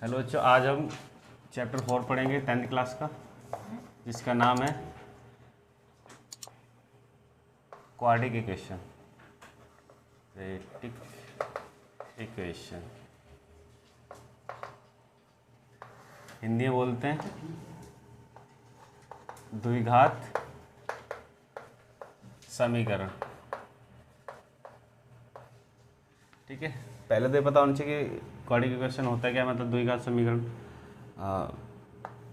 Hello बच्चों, आज हम चैप्टर 4 पढ़ेंगे 10th क्लास का, जिसका नाम है quadric equation. Quadric equation Hindi में बोलते हैं द्विघात समीकरण। ठीक है, पहले तो ये पता होना चाहिए कि क्वाड्रिक इक्वेशन होता है क्या, मतलब द्विघात समीकरण।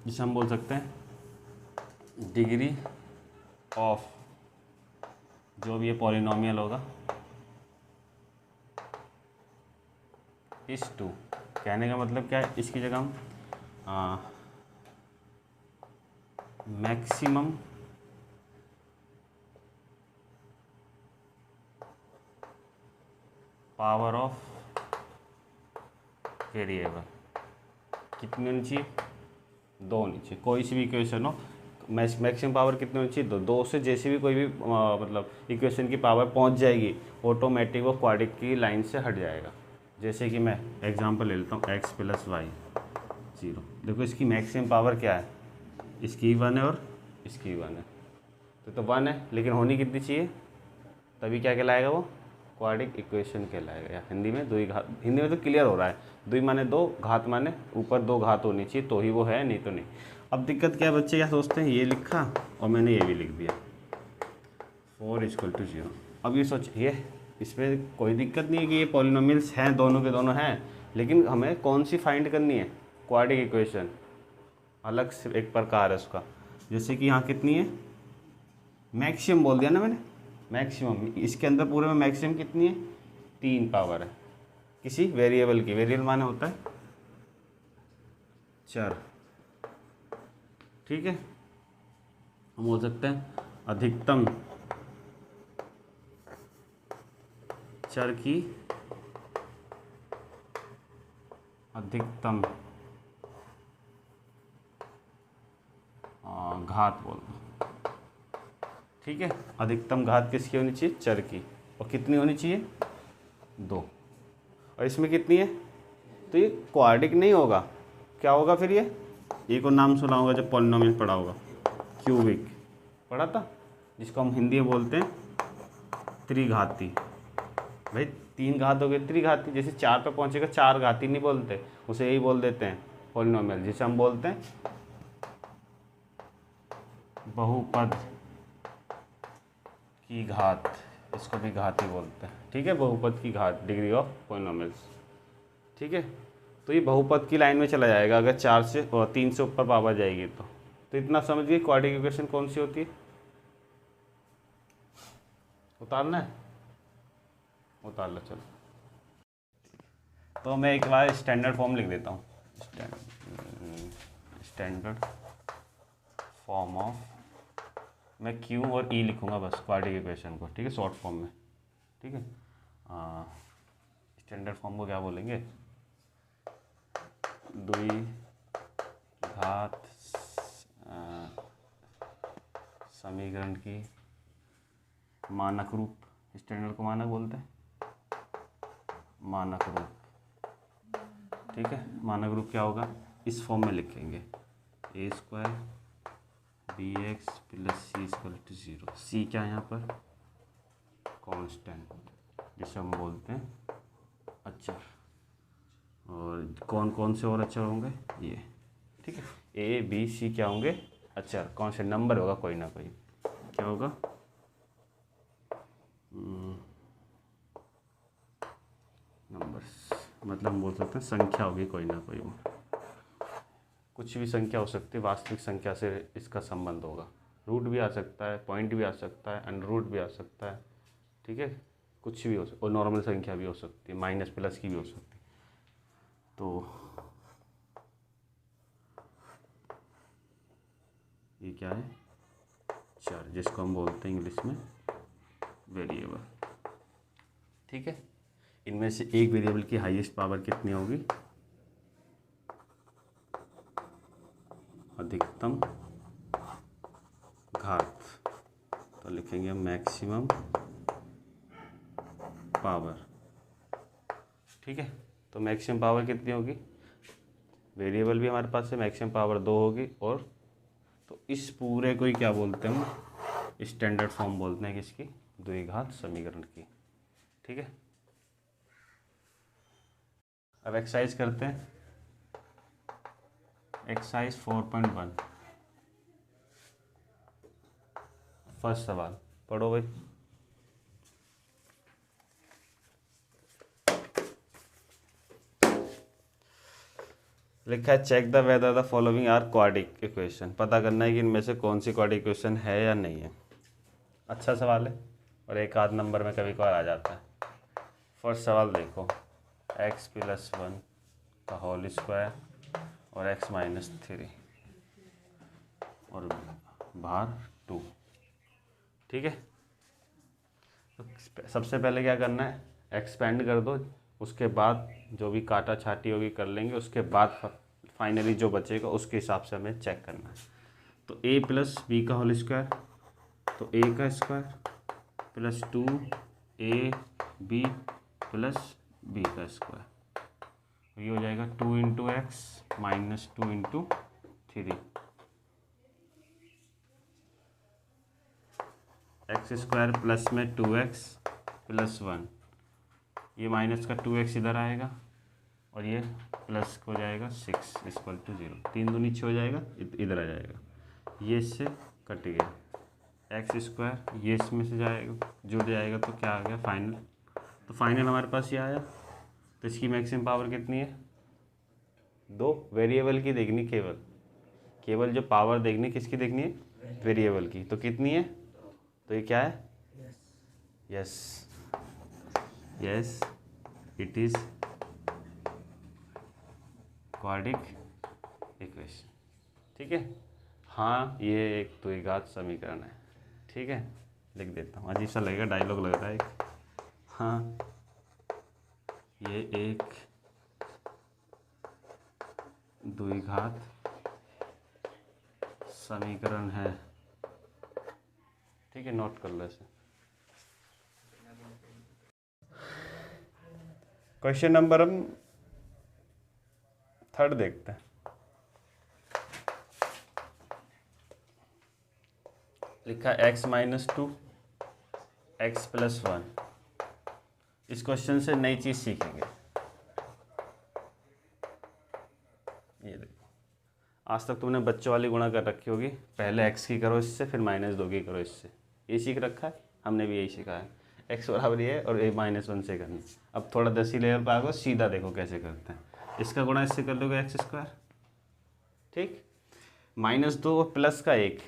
जिसे हम बोल सकते हैं डिग्री ऑफ जो भी ये पॉलिनोमियल होगा इस टू। कहने का मतलब क्या है, इसकी जगह हम मैक्सिमम पावर ऑफ वेरिएबल कितनी होनी चाहिए, 2 होनी चाहिए। कोई सी भी इक्वेशन हो, मैक्सिमम पावर कितनी होनी चाहिए, 2 से जैसी भी कोई भी मतलब इक्वेशन की पावर पहुंच जाएगी, ऑटोमेटिक वो क्वाड्रिक की लाइन से हट जाएगा। जैसे कि मैं एग्जांपल ले लेता हूँ x + y 0। देखो इसकी मैक्सिमम पावर क्या है, इसकी 1 है और इसकी 1 है, तो 1 है, लेकिन होनी कितनी चाहिए, तभी क्या कहलाएगा वो क्वाड्रिक इक्वेशन कहलाएगा। या हिंदी में द्विघात, हिंदी में तो क्लियर हो रहा है, द्वि माने 2, घात माने ऊपर 2 घात होनी चाहिए तो ही वो है, नहीं तो नहीं। अब दिक्कत क्या है, बच्चे क्या सोचते हैं, ये लिखा और मैंने ये भी लिख दिया 4 = 0। अब ये सोचिए, इसमें कोई दिक्कत नहीं है कि ये पॉलिनोमियल्स हैं, दोनों के दोनों हैं, लेकिन हमें कौन सी फाइंड करनी है, क्वाड्रिक इक्वेशन। अलग से एक प्रकार है उसका। जैसे कि यहाँ कितनी है, मैक्सिमम बोल दिया ना मैंने, मैक्सिमम इसके अंदर पूरे में मैक्सिमम कितनी है, 3 पावर है किसी वेरिएबल की। वेरिएबल माने होता है चर। ठीक है, हम बोल सकते हैं अधिकतम चर की अधिकतम घात बोल दो। ठीक है, अधिकतम घात किसकी होनी चाहिए, चर की, और कितनी होनी चाहिए, 2। और इसमें कितनी है, तो ये क्वाड्रिक नहीं होगा, क्या होगा फिर ये को नाम सुना होगा जब पॉलिनोमियल पढ़ा होगा, क्यूबिक पढ़ा था, जिसको हम हिंदी में बोलते हैं त्रिघाती। भाई 3 घात हो गए त्रिघाती, जैसे 4 पे पहुंचेगा 4 घाती नहीं बोलते, उसे यही बोल देते हैं पॉलिनोमियल, जिसे हम बोलते हैं बहुपद की घात, इसको भी घात ही बोलते हैं। ठीक है, बहुपद की घात, डिग्री ऑफ पॉलिनोमियल्स। ठीक है, तो ये बहुपद की लाइन में चला जाएगा अगर 4 से और 3 से ऊपर पावर जाएगी तो इतना समझ गए क्वाड्रिक इक्वेशन कौन सी होती है। उतारना है, उतार लो चलो। तो मैं एक बार स्टैंडर्ड फॉर्म लिख देता हूँ, स्टैंडर्ड फॉर्म ऑफ, मैं Q और E लिखूँगा बस क्वाड्रिक इक्वेशन को। ठीक है, शॉर्ट फॉर्म में। ठीक है, स्टैंडर्ड फॉर्म को क्या बोलेंगे, द्विघात समीकरण की मानक रूप। स्टैंडर्ड को मानक बोलते हैं, मानक रूप। ठीक है, मानक रूप क्या होगा, इस फॉर्म में लिखेंगे a² bx + c = 0। c क्या है यहाँ पर, कांस्टेंट, जिसे हम बोलते हैं अचर। और कौन कौन से और अचर होंगे ये। ठीक है, a b c क्या होंगे, अचर, कांस्टेंट, नंबर होगा कोई ना कोई, क्या होगा, नंबर्स, मतलब हम बोल सकते हैं संख्या होगी कोई ना कोई, कुछ भी संख्या हो सकती है, वास्तविक संख्या से इसका संबंध होगा। रूट भी आ सकता है, पॉइंट भी आ सकता है, अंडर रूट भी आ सकता है। ठीक है, कुछ भी हो सकता है, और नॉर्मल संख्या भी हो सकती है, माइनस प्लस की भी हो सकती है। तो ये क्या है, चर, जिसको हम बोलते हैं इंग्लिश में वेरिएबल। ठीक है, इनमें से एक वेरिएबल की हाईएस्ट पावर कितनी होगी, अधिकतम घात, तो लिखेंगे मैक्सिमम पावर। ठीक है, तो मैक्सिमम पावर कितनी होगी, वेरिएबल भी हमारे पास है, मैक्सिमम पावर 2 होगी, और तो इस पूरे को ही क्या बोलते हैं हम, स्टैंडर्ड फॉर्म बोलते हैं किसकी, द्विघात समीकरण की। ठीक है, अब एक्सरसाइज करते हैं। एक्सरसाइज 4.1 फर्स्ट सवाल पढ़ो भाई। लिखा है check the whether the following are quadric equation. पता करना है कि इनमें से कौन सी क्वाड्रिक इक्वेशन है या नहीं है। अच्छा सवाल है और एक आध नंबर में कभी कभार आ जाता है। फर्स्ट सवाल देखो, x + 1 का होल स्क्वायर और x - 3 और भार 2। ठीक है, तो सबसे पहले क्या करना है, एक्सपेंड कर दो, उसके बाद जो भी काटा छाटी होगी कर लेंगे, उसके बाद फाइनली जो बचेगा उसके हिसाब से हमें चेक करना है। तो a + b का होल स्क्वायर, तो a का स्क्वायर प्लस 2ab + b का स्क्वायर, ये हो जाएगा 2 × x - 2 × 3 x² प्लस में 2x + 1, ये माइनस का 2x इधर आएगा और ये प्लस हो जाएगा 6 = 0। 3 दूनी 6 हो जाएगा, इधर आ जाएगा, ये इससे कट गया। x² ये इसमें से जाएगा, जुड़ जाएगा, तो क्या आ गया फाइनल। तो फाइनल हमारे पास ये आया। तो इसकी मैक्सिमम पावर कितनी है, 2। वेरिएबल की देखनी, केवल जो पावर देखनी किसकी देखनी है, वेरिएबल की। तो कितनी है, तो ये क्या है, yes it is quadric equation. ठीक है, हाँ ये एक द्विघात समीकरण है। ठीक है, लिख देता हूँ, अजीब सा लगेगा, डायलॉग लग रहा है एक। हाँ ये एक द्विघात समीकरण है। ठीक है, नोट कर लो इसे। क्वेश्चन नंबर हम 3 देखते हैं। लिखा x - 2 x + 1। इस क्वेश्चन से नई चीज़ सीखेंगे। ये देखो, आज तक तुमने बच्चों वाली गुणा कर रखी होगी, पहले x की करो इससे, फिर -2 की करो इससे, ये सीख रखा है, हमने भी यही सीखा है। x बराबर ये है और a -1 से करना। अब थोड़ा 10वीं लेवल पर आ गो, सीधा देखो कैसे करते हैं। इसका गुणा इससे कर दोगे x², ठीक, -2 और प्लस का 1,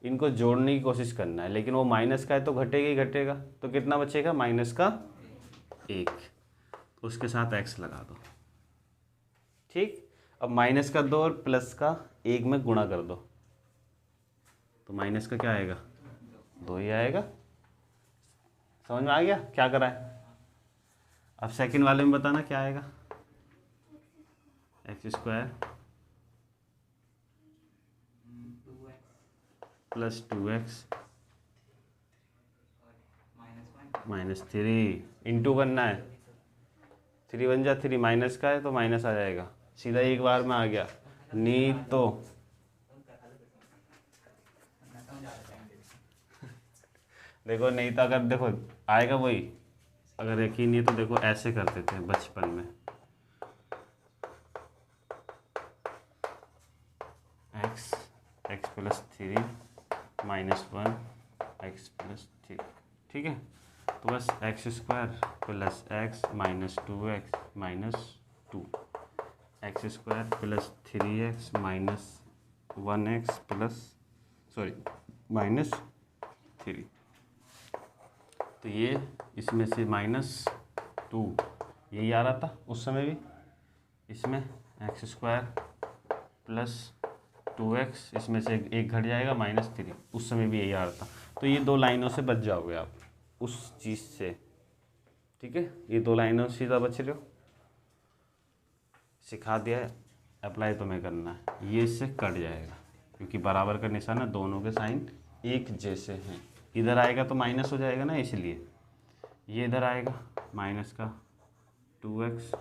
इनको जोड़ने की कोशिश करना है, लेकिन वो माइनस का है तो घटेगा ही घटेगा। तो कितना बचेगा, -1, उसके साथ x लगा दो। ठीक, अब -2 और प्लस का 1 में गुणा कर दो, तो माइनस का क्या आएगा, 2 ही आएगा। समझ में आ गया क्या करा है। अब सेकंड वाले में बताना क्या आएगा, x² + 2x - 3 इंटू करना है, 3 बन जा 3, माइनस का है तो माइनस आ जाएगा, सीधा एक बार में आ गया। नी तो देखो, नहीं तो अगर देखो आएगा वही, अगर यकीन नहीं है तो देखो ऐसे करते थे बचपन में, x + 3 - 1 x + 3। ठीक है, तो बस x² + x - 2x - 2 x² + 3x - 1x -3। तो ये इसमें से -2 यही आ रहा था उस समय भी, इसमें x² + 2x, इसमें से एक घट जाएगा -3, उस समय भी यही आ रहा था। तो ये 2 लाइनों से बच जाओगे आप उस चीज़ से। ठीक है, ये 2 लाइनों से सीधा बच रहे हो, सिखा दिया है, अप्लाई तुम्हें करना है। ये इससे कट जाएगा क्योंकि बराबर का निशान है, दोनों के साइन एक जैसे हैं। इधर आएगा तो माइनस हो जाएगा ना, इसलिए ये इधर आएगा, -2x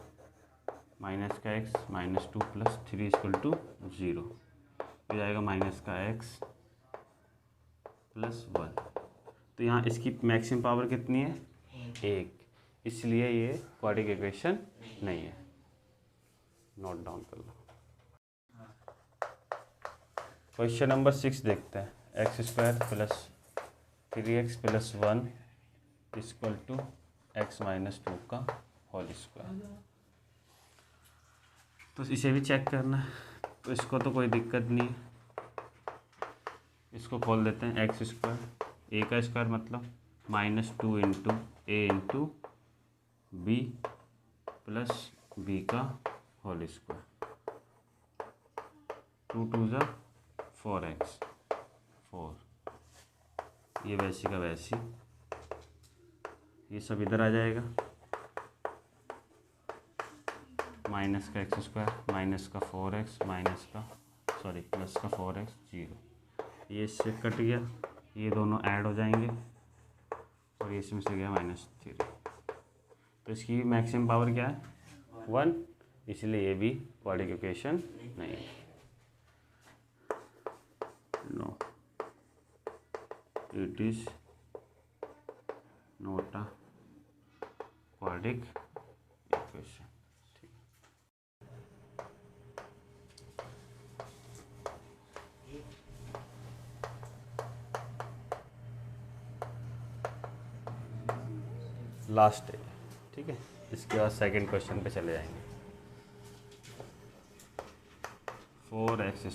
माइनस का x -2 + 3 = 0, हो जाएगा माइनस का x + 1। तो यहाँ इसकी मैक्सिमम पावर कितनी है? 1, इसलिए ये क्वाड्रेटिक इक्वेशन नहीं है। नोट डाउन कर लो। क्वेश्चन नंबर 6 देखते हैं। x² + 3x + 1 = x - 2 का होल स्क्वायर। तो इसे भी चेक करना है, तो इसको तो कोई दिक्कत नहीं है, इसको खोल देते हैं। x², a का स्क्वायर मतलब -2 × a × b + b का होल स्क्वायर, 2 × 2 = 4x, 4, ये वैसी का वैसी, ये सब इधर आ जाएगा। माइनस का x² माइनस का 4x माइनस का प्लस का 4x 0, ये इससे कट गया, ये दोनों ऐड हो जाएंगे और ये इसमें से गया -3। तो इसकी मैक्सिमम पावर क्या है? 1, इसलिए ये भी क्वाड्रेटिक इक्वेशन नहीं है। No, it is not a quadratic equation. Last है, ठीक है। इसके बाद सेकंड क्वेश्चन पे चले जाएंगे। 4x² -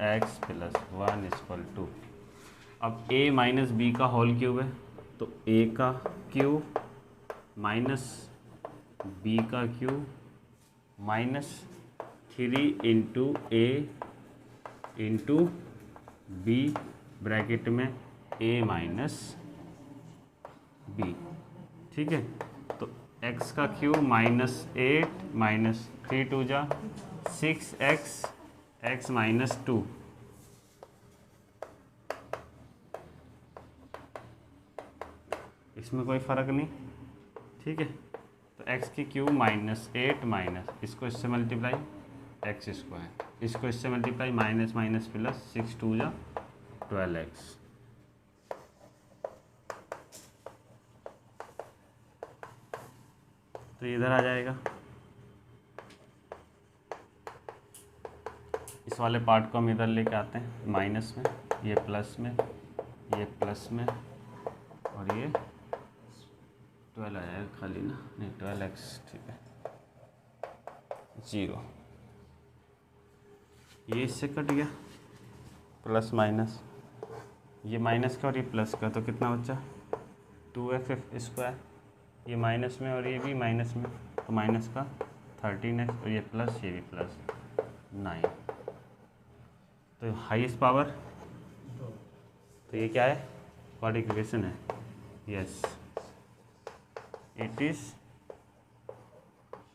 x + 1 = अब a - b का होल क्यूब है, तो a का क्यूब माइनस b का क्यूब -3 × a × b ब्रैकेट में a - b, ठीक है। तो x का क्यूब -8 -3 × 2 = 6x, x - 2, इसमें कोई फ़र्क नहीं, ठीक है। तो x की क्यूब -8 इसको इससे मल्टीप्लाई x², इसको इससे मल्टीप्लाई माइनस प्लस 6 × 2 = 12x, तो इधर आ जाएगा। इस वाले पार्ट को हम इधर लेके आते हैं माइनस में, ये प्लस में, ये प्लस में, और ये 12 आ जाएगा खाली ना, नहीं 12x, ठीक है, 0, ये इससे कट गया प्लस माइनस, ये माइनस का और ये प्लस का, तो कितना बचा? 2x², ये माइनस में और ये भी माइनस में, तो माइनस का 13x, और ये प्लस, ये भी प्लस 9। तो हाईएस्ट पावर, तो ये क्या है? क्वाड्रेटिक इक्वेशन है। Yes, it is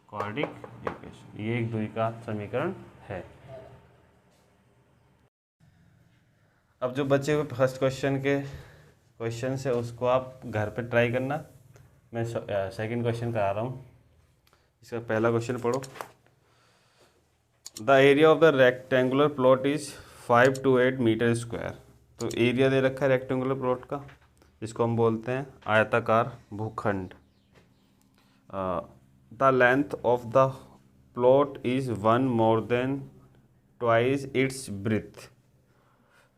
quadratic equation, ये एक द्विघात समीकरण है। अब जो बचे हुए फर्स्ट क्वेश्चन के क्वेश्चन है उसको आप घर पे ट्राई करना। मैं सेकंड क्वेश्चन करा रहा हूँ। इसका पहला क्वेश्चन पढ़ो। The area of the rectangular plot is 5 to 8 metre square. तो एरिया दे रखा है रेक्टेंगुलर प्लॉट का, इसको हम बोलते हैं आयताकार भूखंड। The length of the plot is 1 more than twice it's breath.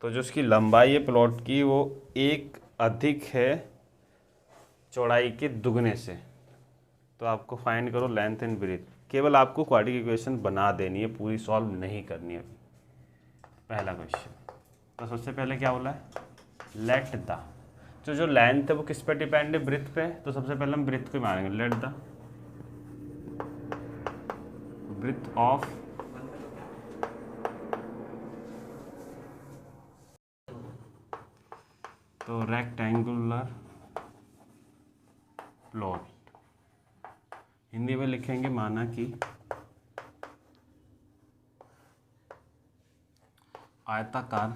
तो जो उसकी लंबाई है प्लॉट की वो एक अधिक है चौड़ाई के दुगने से। तो आपको फाइंड करो लेंथ एंड ब्रेथ। केवल आपको क्वाड्रेटिक इक्वेशन बना देनी है, पूरी सॉल्व नहीं करनी है। पहला क्वेश्चन, तो सबसे पहले क्या बोला है? लेट द, जो लेंथ है वो किस पे डिपेंड है? ब्रेथ पे। तो सबसे पहले हम ब्रेथ को मानेंगे। लेट द ब्रेथ ऑफ तो रेक्टेंगुलर प्लॉट, हिंदी में लिखेंगे माना कि आयताकार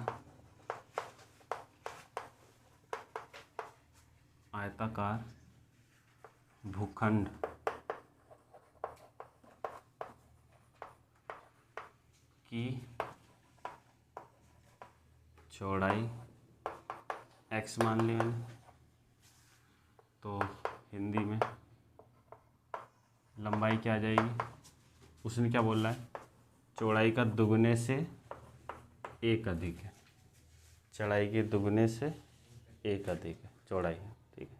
भूखंड की चौड़ाई x मान ली मैंने, तो हिंदी में लंबाई क्या आ जाएगी, उसने क्या बोल रहा है, चौड़ाई का दुगने से एक अधिक है, चौड़ाई के दुगने से एक अधिक है चौड़ाई है, ठीक है।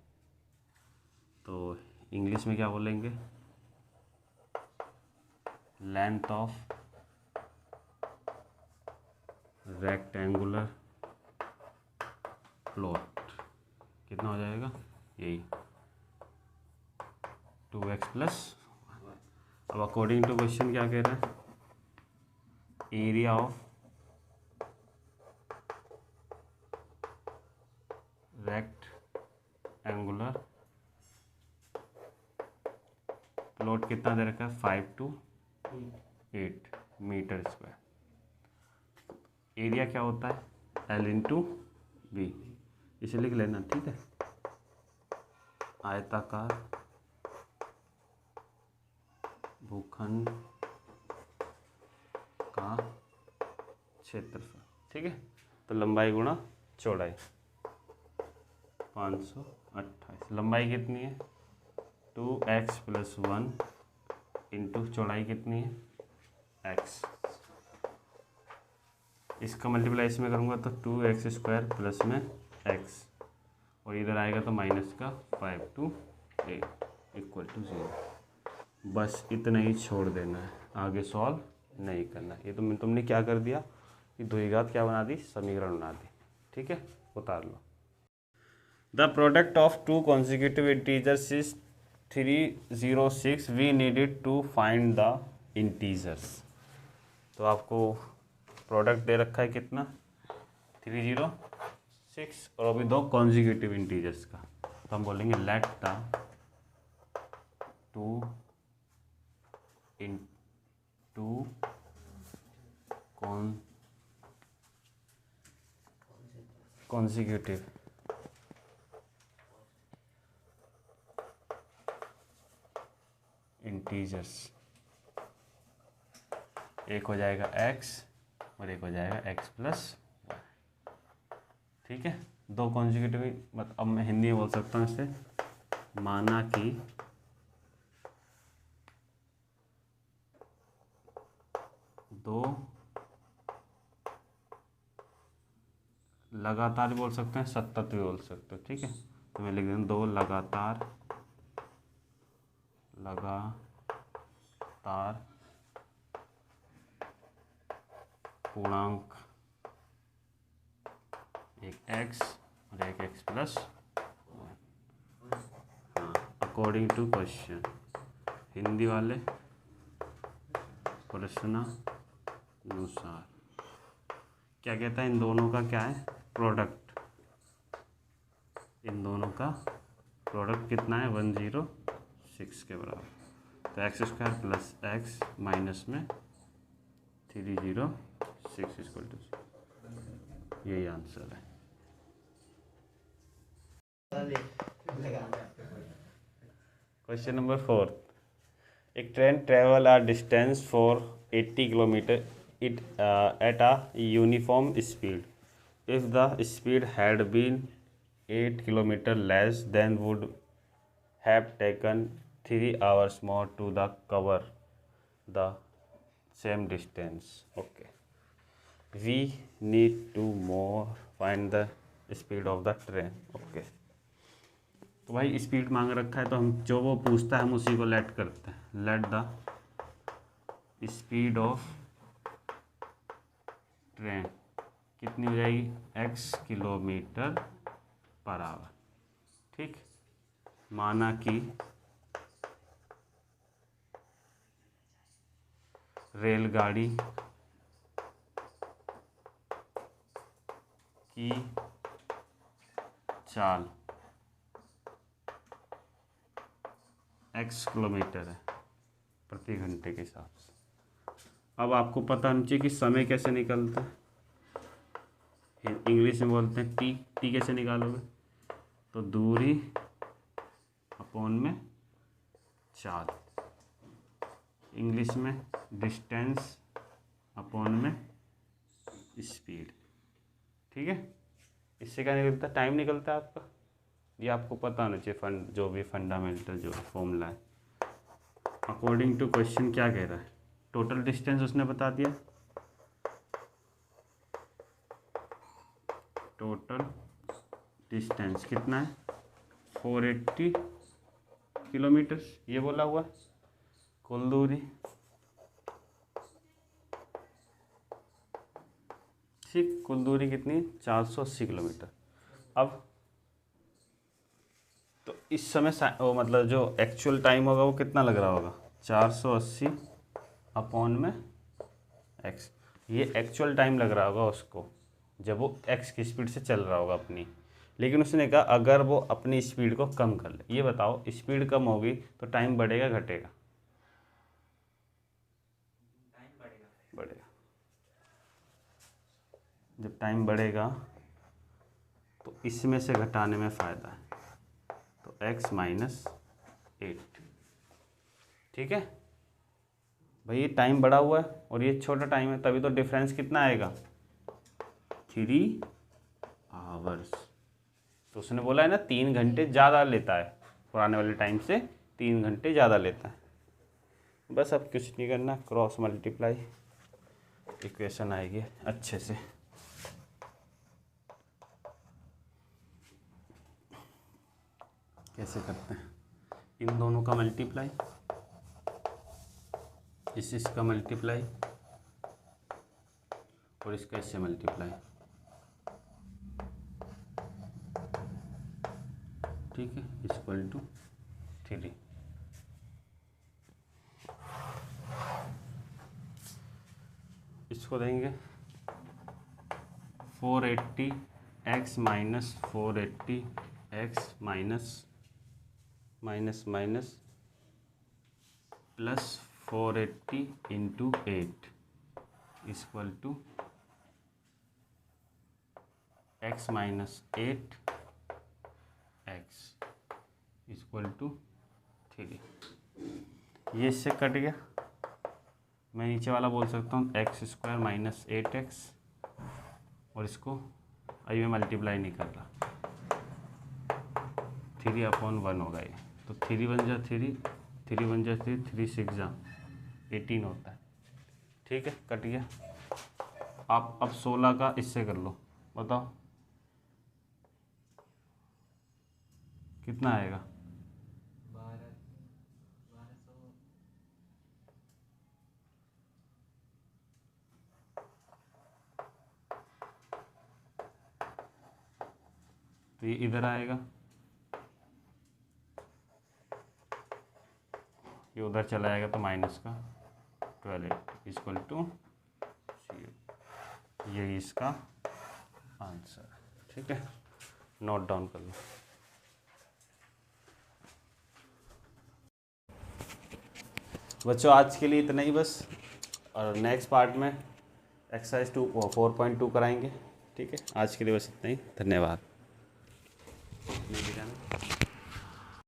तो इंग्लिश में क्या बोलेंगे, लेंथ ऑफ रेक्टेंगुलर प्लॉट कितना हो जाएगा, यही 2x+। अब अकॉर्डिंग टू क्वेश्चन क्या कह रहा है, एरिया ऑफ रेक्टेंगुलर प्लॉट कितना दे रखा है, 5 to 8 मीटर स्क्वायर। एरिया क्या होता है, L/B, इसे लिख लेना, ठीक है। आयताकार भूखंड का क्षेत्रफल, ठीक है। तो लंबाई गुणा चौड़ाई 528, लंबाई कितनी है 2x+1 इंटू चौड़ाई कितनी है x, इसका मल्टीप्लाई इसमें करूँगा तो 2x² प्लस में x, और इधर आएगा तो माइनस का 5 to 8 = 0। बस इतना ही छोड़ देना है, आगे सॉल्व नहीं करना। ये तो तुमने क्या कर दिया कि द्विघात क्या बना दी, समीकरण बना दी, ठीक है, उतार लो। The product of two consecutive integers is 306, we needed to find the integers. तो आपको प्रोडक्ट दे रखा है कितना 306, और अभी दो कॉन्जिक्यूटिव इंटीजर्स का, तो हम बोलेंगे let the two consecutive integers, एक हो जाएगा x और एक हो जाएगा x+1, ठीक है। दो कॉन्जिक्यूटिव, मतलब अब मैं हिंदी में बोल सकता हूँ इसे, माना कि दो लगातार भी बोल सकते हैं, सतत भी बोल सकते हो, ठीक है। तो मैं लिख देता हूँ दो लगातार पूर्णांक, एक x और एक x+1। हाँ, अकॉर्डिंग टू क्वेश्चन, हिंदी वाले प्रश्नानुसार क्या कहता है, इन दोनों का क्या है प्रोडक्ट, इन दोनों का प्रोडक्ट कितना है 106 के बराबर, तो x² प्लस x माइनस में 306 = यही आंसर है। क्वेश्चन नंबर 4, एक train travel a distance for 80 kilometre it at a uniform speed. If the speed had been 8 kilometer less, then would have taken 3 hours more to cover the same distance. Okay. We need to more find the speed of the train. Okay. तो भाई speed मांग रखा है, तो हम जो वो पूछता है हम उसी को लेट करते हैं, let the speed of train कितनी हो जाएगी x km/h, ठीक। माना कि रेलगाड़ी की चाल x किलोमीटर है प्रति घंटे के हिसाब से। अब आपको पता होना चाहिए कि समय कैसे निकलता है, इंग्लिश में बोलते हैं टी। टी कैसे निकालोगे, तो दूरी अपॉन में चाल, इंग्लिश में डिस्टेंस अपॉन में स्पीड। ठीक है, इससे क्या निकलता है, टाइम निकलता है आपका। ये आपको पता होना चाहिए, जो भी फंडामेंटल जो फॉर्मूला है। अकॉर्डिंग टू क्वेश्चन क्या कह रहा है, टोटल डिस्टेंस उसने बता दिया, टोटल डिस्टेंस कितना है 480 किलोमीटर, ये बोला हुआ। कुल दूरी, ठीक, कुल दूरी कितनी 480 किलोमीटर। अब तो इस समय वो मतलब जो एक्चुअल टाइम होगा वो कितना लग रहा होगा 480 अपॉन में एक्स। ये एक्चुअल टाइम लग रहा होगा उसको जब वो एक्स की स्पीड से चल रहा होगा अपनी। लेकिन उसने कहा अगर वो अपनी स्पीड को कम कर ले, ये बताओ स्पीड कम होगी तो टाइम बढ़ेगा घटेगा? बढ़ेगा। जब टाइम बढ़ेगा तो इसमें से घटाने में फ़ायदा है, तो x माइनस 8। ठीक है भाई, ये टाइम बढ़ा हुआ है और ये छोटा टाइम है, तभी तो डिफरेंस कितना आएगा 3 आवर्स। तो उसने बोला है ना 3 घंटे ज़्यादा लेता है, पुराने वाले टाइम से 3 घंटे ज़्यादा लेता है। बस अब कुछ नहीं करना, क्रॉस मल्टीप्लाई इक्वेशन आएगी अच्छे से। कैसे करते हैं, इन दोनों का मल्टीप्लाई, इसका मल्टीप्लाई और इसका इससे मल्टीप्लाई। ठीक है, इक्वल टू 3। इसको देंगे 480 x minus 480 x minus minus minus plus 480 into 8 equal to x minus 8 x equal to 3। ये इससे कट गया, मैं नीचे वाला बोल सकता हूँ एक्स स्क्वायर माइनस 8x, और इसको अभी मैं मल्टीप्लाई नहीं कर रहा, 3/1 होगा ये, तो 3 1 जा 3, 3 1 जा 3, 3 6 जा 18 होता है। ठीक है, कट गया। आप अब 16 का इससे कर लो, बताओ कितना आएगा? 1200। तो ये इधर आएगा, ये उधर चला जाएगा, तो माइनस का 12 इक्वल टू 0। ये इसका आंसर। ठीक है, नोट डाउन कर लो। बच्चों आज के लिए इतना ही बस, और नेक्स्ट पार्ट में एक्सरसाइज 4.2 कराएंगे। ठीक है, आज के लिए बस इतना ही, धन्यवाद।